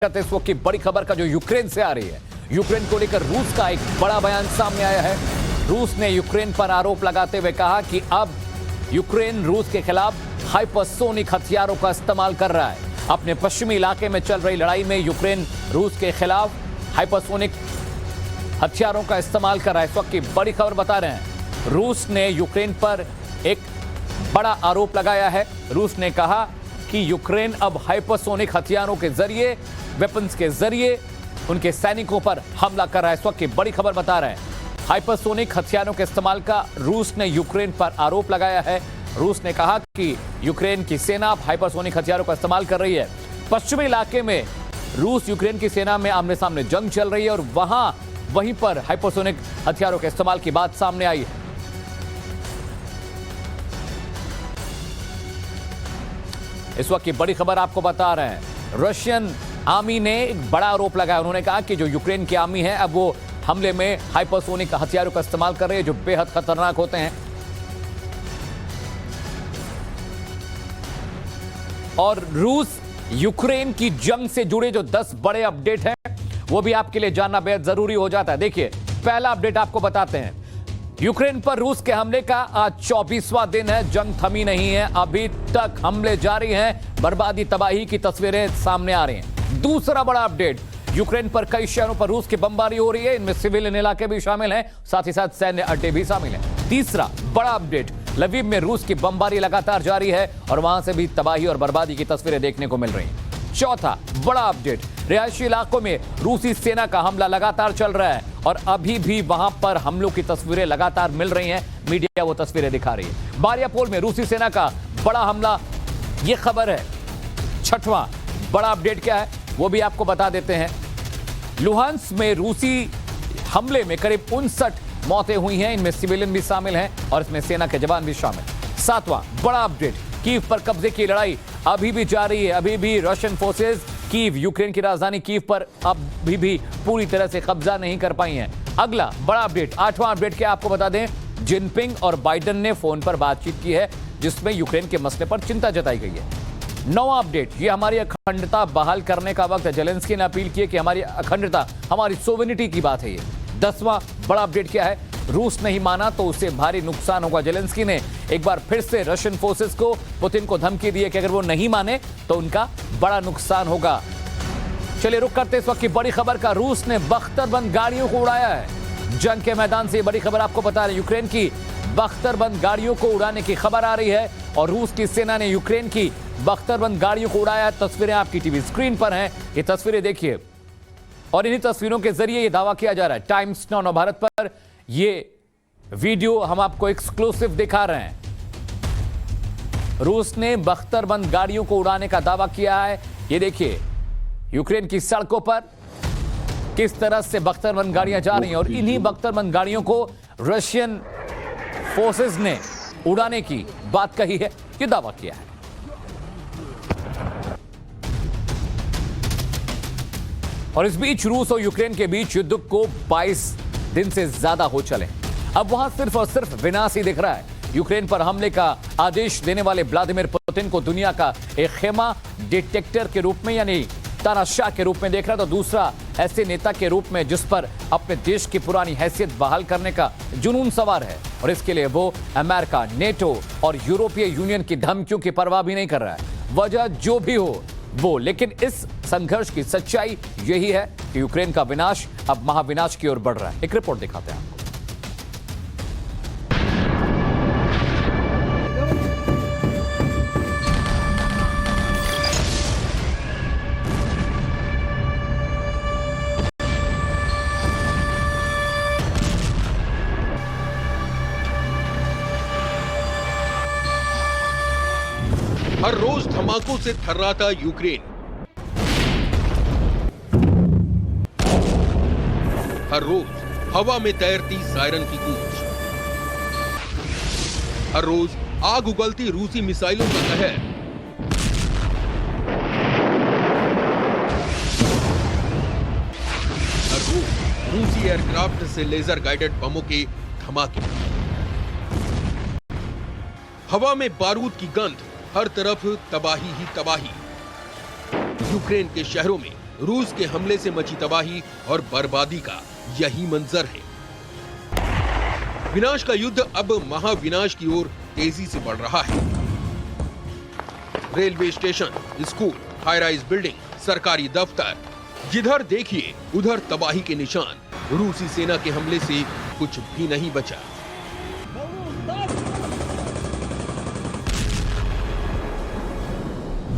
इस वक्त की बड़ी खबर का जो यूक्रेन से आ रही है, यूक्रेन को लेकर रूस का एक बड़ा बयान सामने आया है। रूस ने यूक्रेन पर आरोप लगाते हुए कहा कि अब यूक्रेन रूस के खिलाफ हाइपरसोनिक हथियारों का इस्तेमाल कर रहा है। अपने पश्चिमी इलाके में चल रही लड़ाई में यूक्रेन रूस के खिलाफ हाइपरसोनिक हथियारों का इस्तेमाल कर रहा है। इस वक्त की बड़ी खबर बता रहे हैं, रूस ने यूक्रेन पर एक बड़ा आरोप लगाया है। रूस ने कहा कि यूक्रेन अब हाइपरसोनिक हथियारों के जरिए, वेपन्स के जरिए उनके सैनिकों पर हमला कर रहा है। इस वक्त की बड़ी खबर बता रहे हैं, हाइपरसोनिक हथियारों के इस्तेमाल का रूस ने यूक्रेन पर आरोप लगाया है। रूस ने कहा कि यूक्रेन की सेना हाइपरसोनिक हथियारों का इस्तेमाल कर रही है। पश्चिमी इलाके में रूस यूक्रेन की सेना में आमने सामने जंग चल रही है और वहीं पर हाइपरसोनिक हथियारों के इस्तेमाल की बात सामने आई है। इस वक्त की बड़ी खबर आपको बता रहे हैं, रशियन आर्मी ने एक बड़ा आरोप लगाया। उन्होंने कहा कि जो यूक्रेन की आर्मी है अब वो हमले में हाइपरसोनिक हथियारों का इस्तेमाल कर रही है जो बेहद खतरनाक होते हैं। और रूस यूक्रेन की जंग से जुड़े जो 10 बड़े अपडेट हैं वो भी आपके लिए जानना बेहद जरूरी हो जाता है। देखिए, पहला अपडेट आपको बताते हैं, यूक्रेन पर रूस के हमले का आज 24वां दिन है। जंग थमी नहीं है, अभी तक हमले जारी हैं, बर्बादी तबाही की तस्वीरें सामने आ रही हैं। दूसरा बड़ा अपडेट, यूक्रेन पर कई शहरों पर रूस की बमबारी हो रही है, इनमें सिविलियन इलाके भी शामिल हैं, साथ ही साथ सैन्य अड्डे भी शामिल हैं। तीसरा बड़ा अपडेट, लवीव में रूस की बमबारी लगातार जारी है और वहां से भी तबाही और बर्बादी की तस्वीरें देखने को मिल रही हैं। चौथा बड़ा अपडेट, रिहायशी इलाकों में रूसी सेना का हमला लगातार चल रहा है और अभी भी वहां पर हमलों की तस्वीरें लगातार मिल रही हैं, मीडिया वो तस्वीरें दिखा रही है। बारियापोल में रूसी सेना का बड़ा हमला, ये खबर है। छठवां बड़ा अपडेट क्या है वो भी आपको बता देते हैं, लुहांस्क में रूसी हमले में करीब 59 मौतें हुई हैं, इनमें सिविलियन भी शामिल हैं और इसमें सेना के जवान भी शामिल। सातवां बड़ा अपडेट, कीव पर कब्जे की लड़ाई अभी भी जारी है। अभी भी रशियन फोर्सेस कीव, यूक्रेन की राजधानी कीव पर अभी भी पूरी तरह से कब्जा नहीं कर पाई हैं। अगला बड़ा अपडेट, आठवां अपडेट क्या आपको बता दें, जिनपिंग और बाइडेन ने फोन पर बातचीत की है जिसमें यूक्रेन के मसले पर चिंता जताई गई है। नौवां अपडेट, ये हमारी अखंडता बहाल करने का वक्त है। जेलेंस्की ने अपील की है कि हमारी अखंडता, हमारी सोवेनिटी की बात है ये। 10वां बड़ा अपडेट क्या है, रूस नहीं माना तो उससे भारी नुकसान होगा। जेलेंस्की ने एक बार फिर से रशियन फोर्सेस को, पुतिन को धमकी दी है कि अगर वो नहीं माने तो उनका बड़ा नुकसान होगा। चलिए रुक करते इस वक्त की बड़ी खबर का, रूस ने बख्तरबंद गाड़ियों को उड़ाया है। जंग के मैदान से बड़ी खबर आपको बता रहे हैं, यूक्रेन की बख्तरबंद गाड़ियों को उड़ाने की खबर आ रही है और रूस की सेना ने यूक्रेन की बख्तरबंद गाड़ियों को उड़ाया है। तस्वीरें आपकी टीवी स्क्रीन पर हैं, ये तस्वीरें देखिए और इन्हीं तस्वीरों के जरिए ये दावा किया जा रहा है। टाइम्स नाउ नवभारत पर ये वीडियो हम आपको एक्सक्लूसिव दिखा रहे हैं। रूस ने बख्तरबंद गाड़ियों को उड़ाने का दावा किया है। ये देखिए, यूक्रेन की सड़कों पर किस तरह से बख्तरबंद गाड़ियां जा रही हैं और इन्हीं बख्तरबंद गाड़ियों को रशियन फोर्सेस ने उड़ाने की बात कही है, ये दावा किया है। और इस बीच रूस और यूक्रेन के बीच युद्ध को 22 दिन से ज्यादा हो चले, अब वहां सिर्फ और सिर्फ विनाश ही दिख रहा है। यूक्रेन पर हमले का आदेश देने वाले व्लादिमीर पुतिन को दुनिया का एक खेमा डिटेक्टर के रूप में, यानी तानाशाह के रूप में देख रहा, तो दूसरा ऐसे नेता के रूप में जिस पर अपने देश की पुरानी हैसियत बहाल करने का जुनून सवार है और इसके लिए वो अमेरिका, नेटो और यूरोपीय यूनियन की धमकियों की परवाह भी नहीं कर रहा है। वजह जो भी हो वो, लेकिन इस संघर्ष की सच्चाई यही है कि यूक्रेन का विनाश अब महाविनाश की ओर बढ़ रहा है। एक रिपोर्ट दिखाते हैं आपको। हर रोज धमाकों से थर्राता यूक्रेन, हर रोज हवा में तैरती सायरन की गूंज, हर रोज आग उगलती रूसी मिसाइलों का कहर, हर रोज रूसी एयरक्राफ्ट से लेजर गाइडेड बमों के धमाके, हवा में बारूद की गंध, हर तरफ तबाही ही तबाही। यूक्रेन के शहरों में रूस के हमले से मची तबाही और बर्बादी का यही मंजर है। विनाश का युद्ध अब महाविनाश की ओर तेजी से बढ़ रहा है। Railway station, school, high rise building, सरकारी दफ्तर, जिधर देखिए उधर तबाही के निशान। रूसी सेना के हमले से कुछ भी नहीं बचा।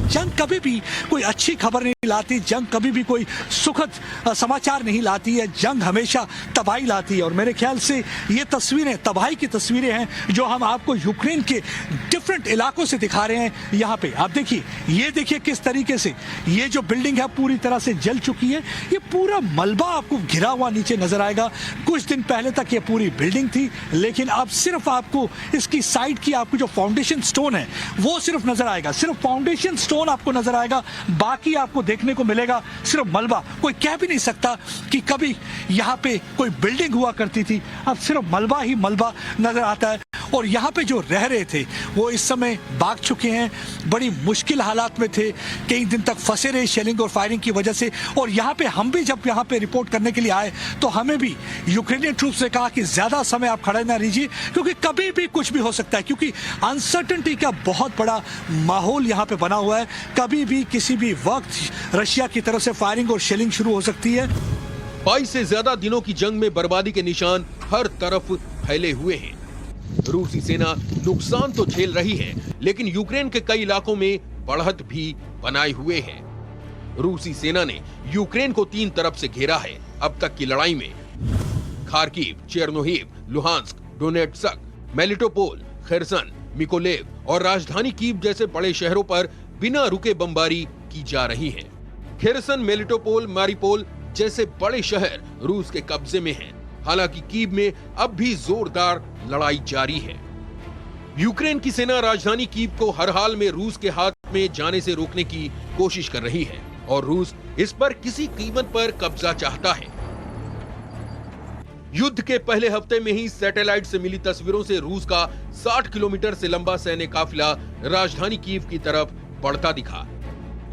जंग कभी भी कोई अच्छी खबर नहीं लाती, जंग कभी भी कोई सुखद समाचार नहीं लाती है। जंग हमेशा तबाही लाती है और मेरे ख्याल से ये तस्वीरें तबाही की तस्वीरें हैं जो हम आपको यूक्रेन के डिफरेंट इलाकों से दिखा रहे हैं। यहाँ पे आप देखिए, ये देखिए किस तरीके से ये जो बिल्डिंग है पूरी तरह से जल चुकी है। ये पूरा मलबा आपको घिरा हुआ नीचे नजर आएगा। कुछ दिन पहले तक ये पूरी बिल्डिंग थी, लेकिन अब सिर्फ आपको इसकी साइड की आपको जो फाउंडेशन स्टोन है वो सिर्फ नजर आएगा। सिर्फ फाउंडेशन स्टोन आपको नजर आएगा, बाकी आपको देखने को मिलेगा सिर्फ मलबा। कोई कह भी नहीं सकता कि कभी यहाँ पे कोई बिल्डिंग हुआ करती थी। अब सिर्फ मलबा ही मलबा नजर आता है और यहाँ पे जो रह रहे थे वो इस समय भाग चुके हैं। बड़ी मुश्किल हालात में थे, कई दिन तक फंसे रहे शेलिंग और फायरिंग की वजह से। और यहाँ पे हम भी जब यहाँ पे रिपोर्ट करने के लिए आए तो हमें भी यूक्रेनियन ट्रूप से कहा कि ज्यादा समय आप खड़े ना रहिए, क्योंकि कभी भी कुछ भी हो सकता है, क्योंकि अनसर्टेनिटी का बहुत बड़ा माहौल यहाँ पे बना हुआ है। कभी भी किसी भी वक्त रशिया की तरफ से फायरिंग और शेलिंग शुरू हो सकती है। 22 से ज्यादा दिनों की जंग में बर्बादी के निशान हर तरफ फैले हुए हैं। रूसी सेना नुकसान तो झेल रही है, लेकिन यूक्रेन के कई इलाकों में बढ़त भी बनाए हुए है। रूसी सेना ने यूक्रेन को 3 तरफ से घेरा है। अब तक की लड़ाई में Kharkiv, Chernihiv, Luhansk, Donetsk, Melitopol, Kherson, Mykolaiv और राजधानी कीव जैसे बड़े शहरों पर बिना रुके बमबारी की जा रही है। खेरसन, मेलिटोपोल, मारिपोल जैसे बड़े शहर रूस के कब्जे में हैं। हालांकि कीव में अब भी जोरदार लड़ाई जारी है। यूक्रेन की सेना राजधानी कीव को हर हाल में रूस के हाथ में जाने से रोकने की कोशिश कर रही है और रूस इस पर किसी कीमत पर कब्जा चाहता है। युद्ध के पहले हफ्ते में ही सैटेलाइट से मिली तस्वीरों से रूस का 60 किलोमीटर से लंबा सैन्य काफिला राजधानी कीव की तरफ बढ़ता दिखा।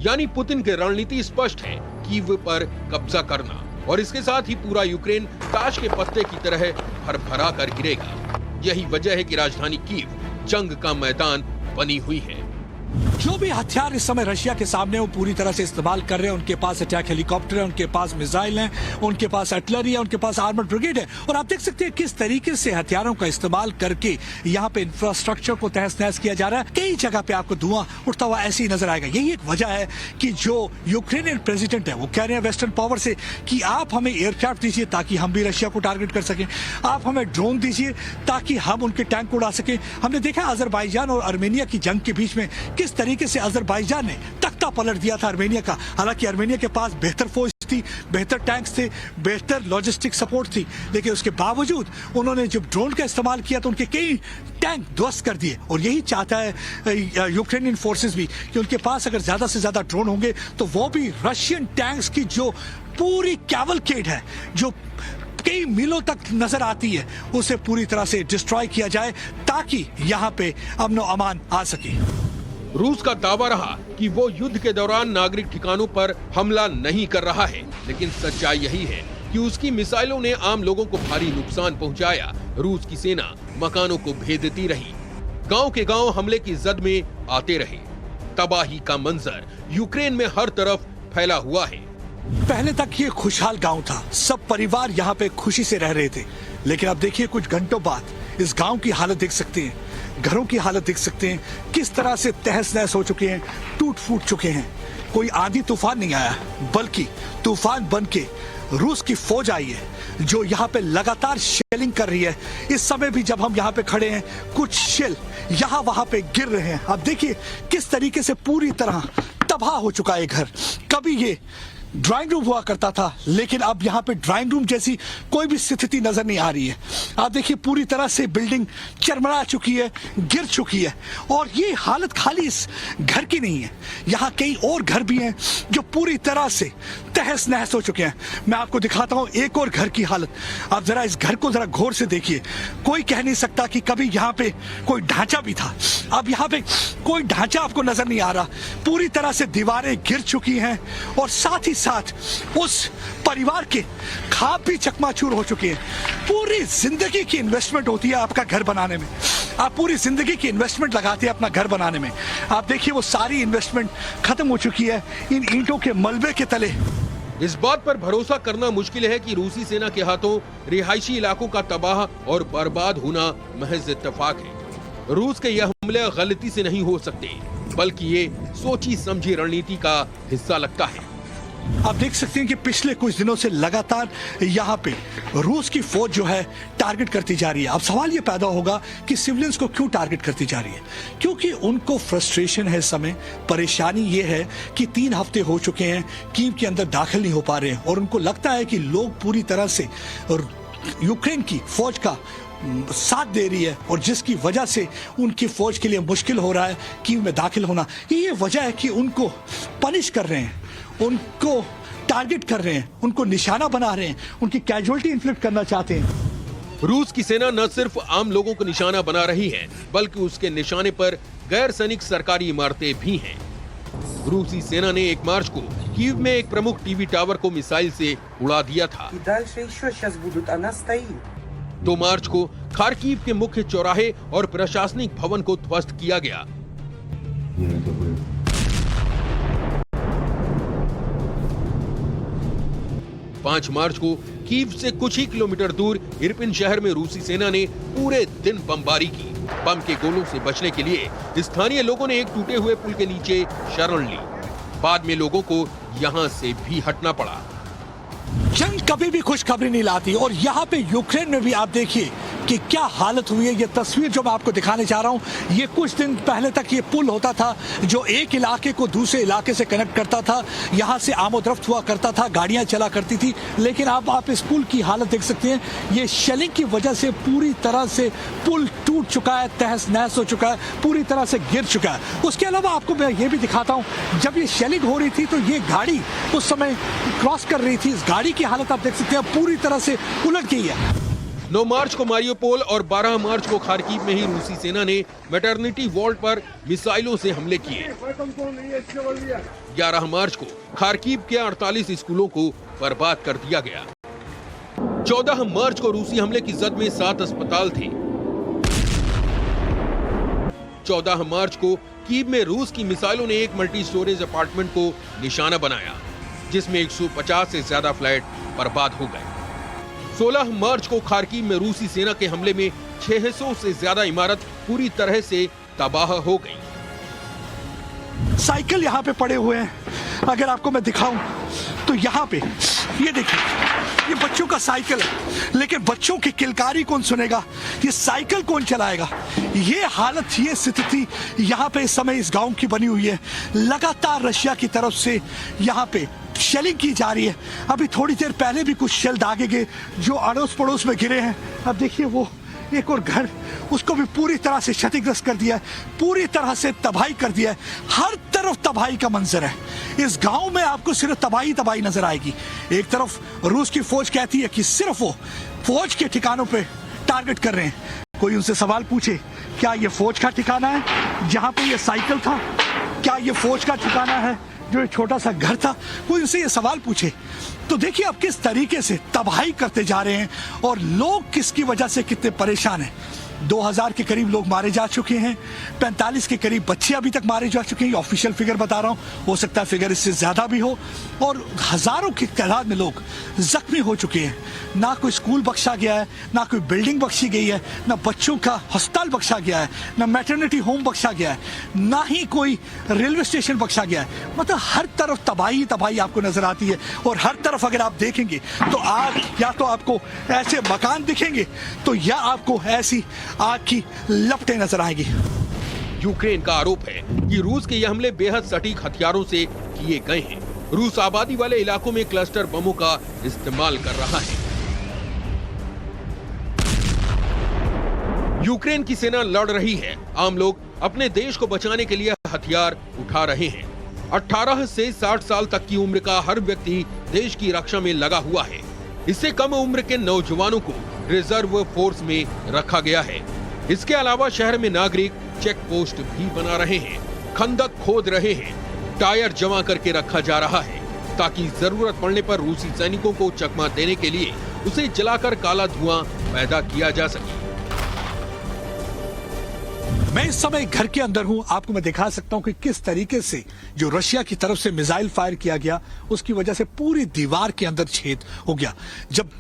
यानी पुतिन की रणनीति स्पष्ट है, कीव पर कब्जा करना, और इसके साथ ही पूरा यूक्रेन ताश के पत्ते की तरह भरभरा कर गिरेगा। यही वजह है कि राजधानी कीव जंग का मैदान बनी हुई है। जो भी हथियार इस समय रशिया के सामने वो पूरी तरह से इस्तेमाल कर रहे हैं। उनके पास अटैक हेलीकॉप्टर है, उनके पास मिसाइल हैं, उनके पास आर्टिलरी है, उनके पास आर्मर्ड ब्रिगेड है। और आप देख सकते हैं किस तरीके से हथियारों का इस्तेमाल करके यहाँ पे इंफ्रास्ट्रक्चर को तहस नहस किया जा रहा है। कई जगह पे आपको धुआं उठता हुआ ऐसे ही नजर आएगा। यही एक वजह है कि जो यूक्रेनियन प्रेसिडेंट है वो कह रहे हैं वेस्टर्न पावर से कि आप हमें एयरक्राफ्ट दीजिए ताकि हम भी रशिया को टारगेट कर सकें, आप हमें ड्रोन दीजिए ताकि हम उनके टैंक उड़ा सकें। हमने देखा अजरबैजान और आर्मेनिया की जंग के बीच में किस तरीके से अजरबैजान ने तख्ता पलट दिया था आर्मेनिया का। हालांकि आर्मेनिया के पास बेहतर फौज थी, बेहतर टैंक्स थे, बेहतर लॉजिस्टिक सपोर्ट थी, लेकिन उसके बावजूद उन्होंने जब ड्रोन का इस्तेमाल किया तो उनके कई टैंक ध्वस्त कर दिए। और यही चाहता है यूक्रेनियन फोर्सेस भी कि उनके पास अगर ज्यादा से ज्यादा ड्रोन होंगे तो वो भी रशियन टैंक्स की जो पूरी कैवलकेड है जो कई मीलों तक नजर आती है उसे पूरी तरह से डिस्ट्रॉय किया जाए ताकि यहाँ पे अमन और अमान आ सके। रूस का दावा रहा कि वो युद्ध के दौरान नागरिक ठिकानों पर हमला नहीं कर रहा है, लेकिन सच्चाई यही है कि उसकी मिसाइलों ने आम लोगों को भारी नुकसान पहुंचाया। रूस की सेना मकानों को भेदती रही, गांव के गांव हमले की जद में आते रहे। तबाही का मंजर यूक्रेन में हर तरफ फैला हुआ है। पहले तक ये खुशहाल गांव था, सब परिवार यहाँ पे खुशी से रह रहे थे, लेकिन अब देखिए कुछ घंटों बाद इस गांव की हालत देख सकते हैं, घरों की हालत देख सकते हैं, किस तरह से तहस नहस हो चुके हैं, टूट फूट चुके हैं। कोई आंधी तूफान नहीं आया, बल्कि तूफान बन के रूस की फौज आई है जो यहाँ पे लगातार शेलिंग कर रही है। इस समय भी जब हम यहाँ पे खड़े हैं कुछ शेल यहाँ वहां पे गिर रहे हैं। अब देखिए किस तरीके से पूरी तरह तबाह हो चुका है घर। कभी ये ड्राइंग रूम हुआ करता था, लेकिन अब यहाँ पे ड्राइंग रूम जैसी कोई भी स्थिति नजर नहीं आ रही है। आप देखिए पूरी तरह से बिल्डिंग चरमरा चुकी है, गिर चुकी है। और ये हालत खाली इस घर की नहीं है, यहाँ कई और घर भी हैं जो पूरी तरह से तहस नहस हो चुके हैं। मैं आपको दिखाता हूँ एक और घर की हालत। आप जरा इस घर को जरा गौर से देखिए। कोई कह नहीं सकता कि कभी यहाँ पे कोई ढांचा भी था। अब यहाँ पे कोई ढांचा आपको नजर नहीं आ रहा। पूरी तरह से दीवारें गिर चुकी हैं और साथ ही साथ उस परिवार के खाब भी चकनाचूर हो चुके हैं। पूरी जिंदगी की इन्वेस्टमेंट होती है आपका घर बनाने में, आप पूरी जिंदगी की इन्वेस्टमेंट लगाते हैं अपना घर बनाने में। आप देखिए वो सारी इन्वेस्टमेंट खत्म हो चुकी है इन ईंटों के मलबे के तले। इस बात पर भरोसा करना मुश्किल है कि रूसी सेना के हाथों रिहायशी इलाकों का तबाह और बर्बाद होना महज इत्तेफाक है। रूस के यह हमले गलती से नहीं हो सकते, बल्कि ये सोची समझी रणनीति का हिस्सा लगता है। आप देख सकते हैं कि पिछले कुछ दिनों से लगातार यहाँ पे रूस की फौज जो है टारगेट करती जा रही है। अब सवाल ये पैदा होगा कि सिविलियंस को क्यों टारगेट करती जा रही है, क्योंकि उनको फ्रस्ट्रेशन है, इस समय परेशानी ये है कि 3 हफ्ते हो चुके हैं कीव के अंदर दाखिल नहीं हो पा रहे हैं और उनको लगता है कि लोग पूरी तरह से यूक्रेन की फौज का साथ दे रही है और जिसकी वजह से उनकी फौज के लिए मुश्किल हो रहा है कीव में दाखिल होना। ये वजह है कि उनको पनिश कर रहे हैं, उनको टारगेट कर रहे हैं, उनको निशाना बना रहे हैं, उनकी कैजुअलिटी इन्फ्लिक्ट करना चाहते हैं। रूस की सेना न सिर्फ आम लोगों को निशाना बना रही है, बल्कि उसके निशाने पर गैर सैनिक सरकारी इमारतें भी हैं। रूसी सेना ने 1 मार्च को कीव में एक प्रमुख टीवी टावर को मिसाइल से उड़ा दिया था। 2 मार्च को खार्किव के मुख्य चौराहे और प्रशासनिक भवन को ध्वस्त किया गया। 5 मार्च को कीव से कुछ ही किलोमीटर दूर इरपिन शहर में रूसी सेना ने पूरे दिन बमबारी की। बम के गोलों से बचने के लिए स्थानीय लोगों ने एक टूटे हुए पुल के नीचे शरण ली। बाद में लोगों को यहां से भी हटना पड़ा। जंग कभी भी खुशखबरी नहीं लाती और यहाँ पे यूक्रेन में भी आप देखिए कि क्या हालत हुई है। ये तस्वीर जो मैं आपको दिखाने जा रहा हूँ, ये कुछ दिन पहले तक ये पुल होता था जो एक इलाके को दूसरे इलाके से कनेक्ट करता था। यहाँ से आमोदरफ्त हुआ करता था, गाड़ियाँ चला करती थी, लेकिन अब आप इस पुल की हालत देख सकते हैं। ये शेलिंग की वजह से पूरी तरह से पुल टूट चुका है, तहस नहस हो चुका है, पूरी तरह से गिर चुका है। उसके अलावा आपको मैं ये भी दिखाता हूँ, जब ये शेलिंग हो रही थी तो ये गाड़ी उस समय क्रॉस कर रही थी। इस गाड़ी की हालत आप देख सकते हैं पूरी तरह से उलट गई है। 9 मार्च को मारियोपोल और 12 मार्च को खार्किव में ही रूसी सेना ने मैटरनिटी वार्ड पर मिसाइलों से हमले किए। 11 मार्च को खार्किव के 48 स्कूलों को बर्बाद कर दिया गया। 14 मार्च को रूसी हमले की जद में 7 अस्पताल थे। 14 मार्च को कीव में रूस की मिसाइलों ने एक मल्टी स्टोरेज अपार्टमेंट को निशाना बनाया, जिसमें 150 से ज्यादा फ्लैट बर्बाद हो गए। 16 मार्च को खार्किव में रूसी सेना के हमले में 600 से ज्यादा इमारत पूरी तरह से तबाह हो गई। साइकिल यहाँ पे पड़े हुए हैं, अगर आपको मैं दिखाऊं तो यहाँ पे ये देखिए, ये बच्चों का साइकिल है, लेकिन बच्चों की किलकारी कौन सुनेगा, ये साइकिल कौन चलाएगा। ये हालत, ये स्थिति यहाँ पे इस समय इस गांव की बनी हुई है। लगातार रशिया की तरफ से यहाँ पे शेलिंग की जा रही है। अभी थोड़ी देर पहले भी कुछ शेल दागे गए जो अड़ोस पड़ोस में गिरे हैं। अब देखिए वो एक और घर, उसको भी पूरी तरह से क्षतिग्रस्त कर दिया है, पूरी तरह से तबाही कर दिया है। हर तरफ तबाही का मंजर है। इस गांव में आपको सिर्फ तबाही तबाही नजर आएगी। एक तरफ रूस की फौज कहती है कि सिर्फ वो फौज के ठिकानों पे टारगेट कर रहे हैं। कोई उनसे सवाल पूछे, क्या ये फौज का ठिकाना है जहां पे ये साइकिल था? क्या ये फौज का ठिकाना है जो एक छोटा सा घर था? कोई उनसे ये सवाल पूछे तो देखिए आप किस तरीके से तबाही करते जा रहे हैं और लोग किसकी वजह से कितने परेशान हैं। 2000 के करीब लोग मारे जा चुके हैं, 45 के करीब बच्चे अभी तक मारे जा चुके हैं। ऑफिशियल फिगर बता रहा हूं, हो सकता है फिगर इससे ज्यादा भी हो, और हजारों की तादाद में लोग जख्मी हो चुके हैं। ना कोई स्कूल बख्शा गया है, ना कोई बिल्डिंग बख्शी गई है, ना बच्चों का अस्पताल बख्शा गया है, ना मैटरनिटी होम बख्शा गया है, ना ही कोई रेलवे स्टेशन बख्शा गया है। मतलब हर तरफ तबाही तबाही आपको नजर आती है और हर तरफ अगर आप देखेंगे तो आग, या तो आपको ऐसे मकान दिखेंगे तो या आपको ऐसी आग की लपटें नजर आएंगी। यूक्रेन का आरोप है कि रूस के ये हमले बेहद सटीक हथियारों से किए गए हैं। रूस आबादी वाले इलाकों में क्लस्टर बमों का इस्तेमाल कर रहा है। यूक्रेन की सेना लड़ रही है, आम लोग अपने देश को बचाने के लिए हथियार उठा रहे हैं। 18 से 60 साल तक की उम्र का हर व्यक्ति देश की रक्षा में लगा हुआ है। इससे कम उम्र के नौजवानों को रिजर्व फोर्स में रखा गया है। इसके अलावा शहर में नागरिक चेक पोस्ट भी बना रहे हैं, खंदक खोद रहे हैं, टायर जमा करके रखा जा रहा है ताकि जरूरत पड़ने पर रूसी सैनिकों को चकमा देने के लिए उसे जलाकर काला धुआं पैदा किया जा सके। मैं इस समय घर के अंदर हूं, आपको मैं दिखा सकता हूं कि किस तरीके से जो रशिया की तरफ से मिसाइल फायर किया गया उसकी वजह से पूरी दीवार के अंदर छेद हो गया। जब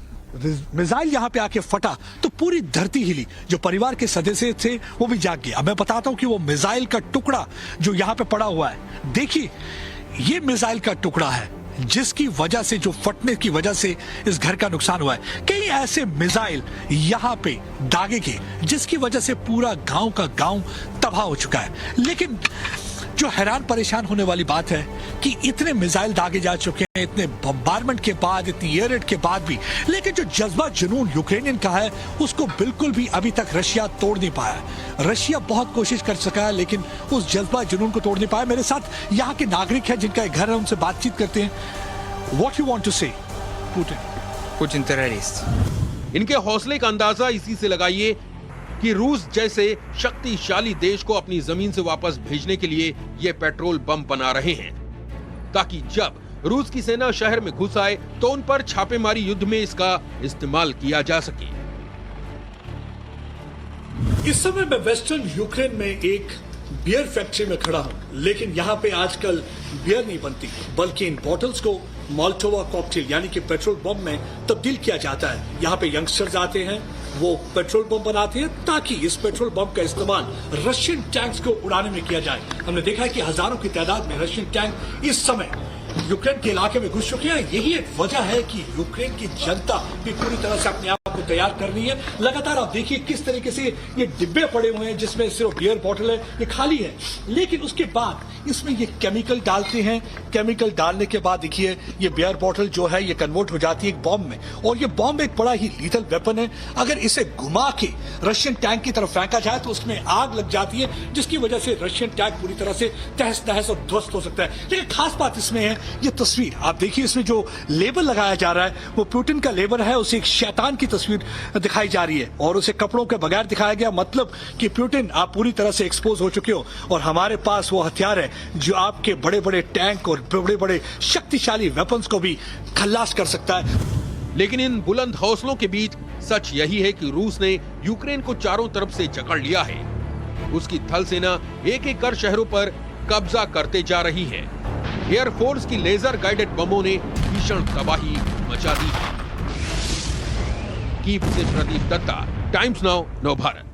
मिसाइल यहां पे आके फटा तो पूरी धरती हिली, जो परिवार के सदस्य थे वो भी जाग गए। अब मैं बताता हूं कि वो मिसाइल का टुकड़ा जो यहां पे पड़ा हुआ है, देखिए ये मिसाइल का टुकड़ा है जिसकी वजह से, जो फटने की वजह से इस घर का नुकसान हुआ है। कई ऐसे मिसाइल यहां पे दागे गए जिसकी वजह से पूरा गांव का गांव तबाह हो चुका है। लेकिन जो हैरान परेशान होने वाली बात है कि इतने मिसाइल दागे जा चुके हैं, इतने बम्बारमेंट के बाद, इतनी एयर रेड के बाद भी, लेकिन जो जज्बा जुनून यूक्रेनियन का है उसको बिल्कुल भी अभी तक रशिया तोड़ नहीं पाया। रशिया बहुत कोशिश कर सका है लेकिन उस जज्बा जुनून को तोड़ नहीं पाया। मेरे साथ यहाँ के नागरिक हैं जिनका एक घर है, उनसे बातचीत करते हैं। व्हाट यू वांट टू से? Putin terrorist. इनके हौसले का अंदाजा इसी से लगाइए कि रूस जैसे शक्तिशाली देश को अपनी जमीन से वापस भेजने के लिए ये पेट्रोल बम बना रहे हैं, ताकि जब रूस की सेना शहर में घुस आए तो उन पर छापेमारी युद्ध में इसका इस्तेमाल किया जा सके। इस समय मैं वेस्टर्न यूक्रेन में एक बियर फैक्ट्री में खड़ा हूं, लेकिन यहाँ पे आजकल बियर नहीं बनती बल्कि इन बॉटल्स को मोल्टोवा कॉकटेल यानी कि पेट्रोल बम में तब्दील किया जाता है। यहाँ पे यंगस्टर्स आते हैं, वो पेट्रोल बम बनाते हैं ताकि इस पेट्रोल बम का इस्तेमाल रशियन टैंक्स को उड़ाने में किया जाए। हमने देखा है कि हजारों की तादाद में रशियन टैंक इस समय यूक्रेन के इलाके में घुस चुके हैं। यही एक वजह है कि यूक्रेन की जनता भी पूरी तरह से अपने आप को तैयार कर रही है। लगातार आप देखिए किस तरीके से ये डिब्बे पड़े हुए हैं जिसमें सिर्फ बियर बॉटल है, ये खाली है, लेकिन उसके बाद इसमें ये केमिकल डालते हैं। केमिकल डालने के बाद देखिए ये बियर बॉटल जो है ये कन्वर्ट हो जाती है एक बॉम्ब में, और ये बॉम्ब एक बड़ा ही लीथल वेपन है। अगर इसे घुमा के रशियन टैंक की तरफ फेंका जाए तो उसमें आग लग जाती है, जिसकी वजह से रशियन टैंक पूरी तरह से तहस नहस और ध्वस्त हो सकता है। लेकिन खास बात इसमें है ये तस्वीर, आप देखिए इसमें जो लेबल लगाया जा रहा है वो पुतिन का लेबल है, उसे एक शैतान की तस्वीर दिखाई जा रही है और उसे कपड़ों के बगैर दिखाया गया, मतलब कि पुतिन आप पूरी तरह से एक्सपोज हो चुके हो और हमारे पास वो हथियार है जो आपके बड़े बड़े टैंक और बड़े बड़े शक्तिशाली वेपन्स को भी खल्लास कर सकता है। लेकिन इन बुलंद हौसलों के बीच सच यही है कि रूस ने यूक्रेन को चारों तरफ से जकड़ लिया है। उसकी थल सेना एक एक कर शहरों पर कब्जा करते जा रही है। एयरफोर्स की लेजर गाइडेड बमों ने भीषण तबाही मचा दी है। कीव से प्रदीप दत्ता, टाइम्स नाउ, नव भारत।